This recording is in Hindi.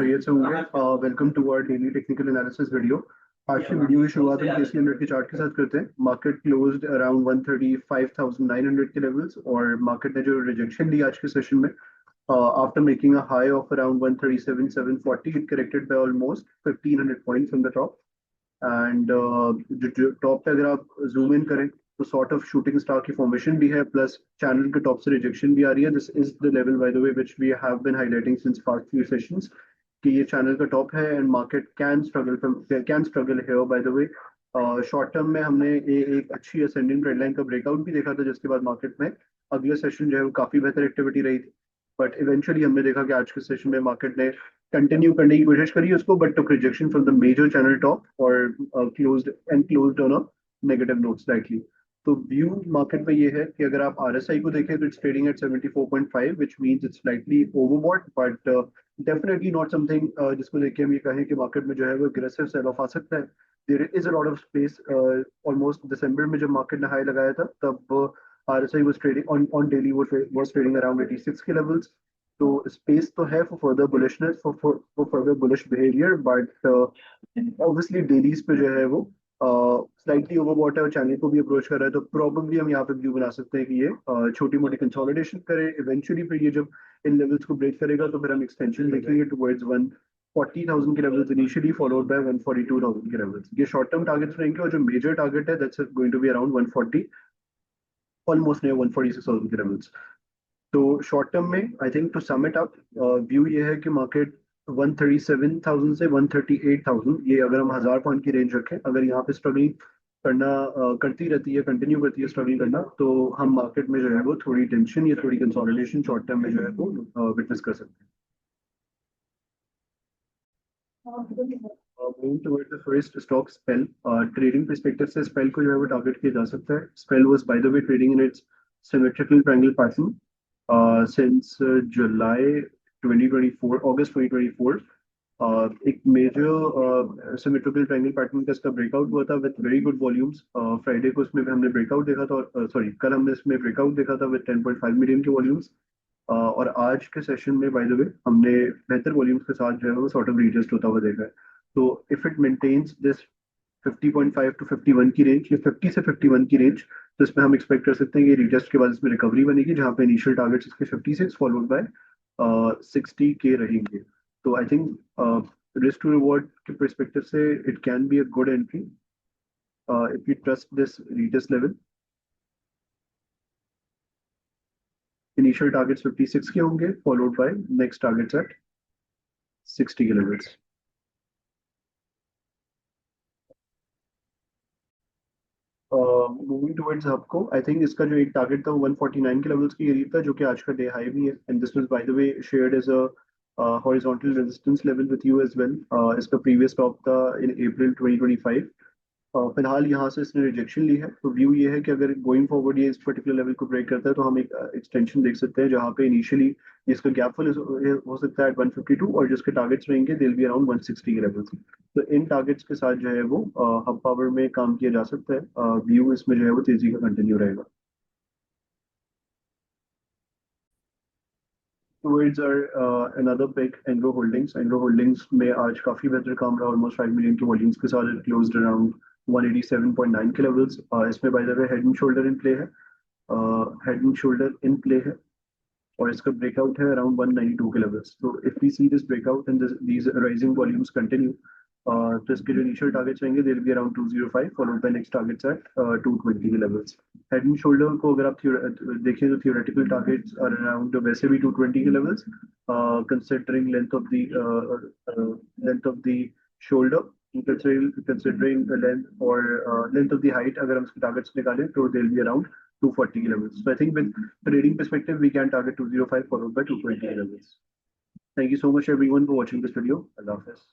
खैरियत से होंगे। Welcome to our daily technical analysis video. आज की वीडियो की शुरुआत हम केसी 100 के चार्ट के साथ करते हैं। मार्केट क्लोज्ड अराउंड 135,900 के लेवल्स और मार्केट ने जो रिजेक्शन ली आज के सेशन में after making a high of around 137,740 it corrected by almost 1,500 points from the top. And जो टॉप पे अगर आप जूम इन करें तो सॉर्ट ऑफ शूटिंग स्टार की फॉर्मेशन भी है, प्लस चैनल के टॉप से रिजेक्शन भी आ रही है। This is the level by the way which we have been highlighting since past few sessions कि ये चैनल का टॉप है and market can struggle here bye the way. Short term में हमने एक अच्छी असेंडिंग ट्रेंड लाइन का ब्रेकआउट भी देखा था, जिसके बाद मार्केट में अगले सेशन जो है वो काफी बेहतर एक्टिविटी रही थी। बट इवेंचुअली हमने देखा कि आज के सेशन में मार्केट ने कंटिन्यू करने की कोशिश करी उसको, but took rejection from the major channel top और closed on a negative note slightly. तो व्यू मार्केट में ये है कि अगर आप आरएसआई को देखें तो it's trading at 74.5 which means it's slightly overbought, but definitely not something जिसको देख के हम ये कहें कि मार्केट में जो है वो अग्रेसिव सेल ऑफ आ सकता है। There is a lot of space. Almost दिसंबर में जब मार्केट ने हाई लगाया था तब RSI was trading on daily was trading around 86 के लेवल्स। तो स्पेस तो है for further bullishness, for further bullish behaviour, but obviously dailies पे जो है वो स्लाइटली ओवरबॉट है और चैनल को भी अप्रोच कर रहा है। तो प्रॉब्लली हम यहाँ पे व्यू बना सकते हैं कि ये छोटी मोटी कंसोलिडेशन करे। इवेंचुअली फिर ये जब इन लेवल्स को ब्रेक करेगा तो फिर हम एक्सटेंशन देखेंगे टुवर्ड्स 140,000 के लेवल्स इनिशियली, फॉलोड बाय 142,000 के लेवल्स। ये शॉर्ट टर्म टारगेट्स रहेंगे और जो मेजर टारगेट है that's going to be around 140, almost near 146,000 के लेवल्स। तो शॉर्ट टर्म में I think to sum it up view ये है कि मार्केट 137,000 से 138,000, ये अगर हम 1000 पॉइंट की रेंज रखें, अगर यहाँ पे स्ट्रगलिंग करना करती रहती है, कंटिन्यू करती है स्ट्रगलिंग करना, तो हम मार्केट में जो है वो थोड़ी टेंशन या थोड़ी कंसोलिडेशन शॉर्ट टर्म में जो है वो विटनेस कर सकते हैं। Moving towards the first stock, Spell. Trading perspective से Spell को जो है वो टारगेट किया जा सकता है। Spell was by the way trading in its symmetrical triangle pattern since July 2024, August 2024। एक मेजर सिमेट्रिकल ट्रायंगल पैटर्न का इसका ब्रेकआउट हुआ था with very good volumes. Friday को इसमें हमने ब्रेकआउट देखा था, और सॉरी कल हमने इसमें ब्रेकआउट देखा था विद 10.5 मिलियन के वॉल्यूम्स। और आज के सेशन में बाय द वे हमने बेहतर वॉल्यूम्स के साथ जो है वो सॉर्ट ऑफ रीटेस्ट होता हुआ देखा है। तो if it maintains this 50.5 to 51 की रेंज, या 50 से 51 की रेंज, तो इसमें हम एक्सपेक्ट कर सकते हैं कि रीटेस्ट के बाद इसमें रिकवरी बनेगी, जहाँ पे इनिशियल टारगेट्स इसके 56 फॉलोड बाय 60 के रहेंगे। तो I think risk to reward के परस्पेक्टिव से it can be a good entry if you trust this retest level. Initial targets 56 के होंगे, followed by next targets at 60 के लेवल्स। मूविंग टुवर्ड्स आपको, आई थिंक इसका जो एक टारगेट था वो 149 के लेवल्स के करीब था, जो कि आज का डे हाई भी है, and this was by the way shared as a horizontal resistance level with you as well. इसका प्रीवियस टॉप था इन अप्रैल 2025। फिलहाल यहाँ से इसने रिजेक्शन ली है, तो व्यू ये है कि अगर गोइंग फॉरवर्ड ये इस पर्टिकुलर लेवल को ब्रेक करता है तो हम एक एक्सटेंशन देख सकते हैं, जहाँ पे इनिशियली इसका गैप फिल हो सकता है 152, और जिसके टारगेट्स रहेंगे दिल बी अराउंड 160 के लेवल। तो इन टारगेट्स के साथ जो है वो हब पावर में काम किया जा सकता है। व्यू इसमें जो है वो तेजी का कंटिन्यू रहेगा। Towards our another pick, Engro Holdings. Engro Holdings में आज काफी बेहतर काम रहा, ऑलमोस्ट 5 मिलियन के वॉल्यूम्स के साथ इट क्लोज्ड अराउंड 187.9 के लेवल्स। इसमें by the way head and shoulder in play है, head and shoulder in play है, और इसका ब्रेकआउट है अराउंड 192 के लेवल्स। तो if we see this breakout and these rising volumes continue, तो इसके जो इनिशियल टारगेट्स रहेंगे they will be around 205, followed by next targets at 220 के लेवल्स। हेड एंड शोल्डर को अगर आप देखें तो थियोरेटिकल टारगेट्स आर अराउंड वैसे भी 220 के levels, considering length of the shoulder, considering the length or length of the height, अगर हम इसके targets निकालें तो they'll be around 240 levels. So I think with trading perspective, we can target 205 followed by 220 levels. Thank you so much everyone for watching this video. Allah Hafiz.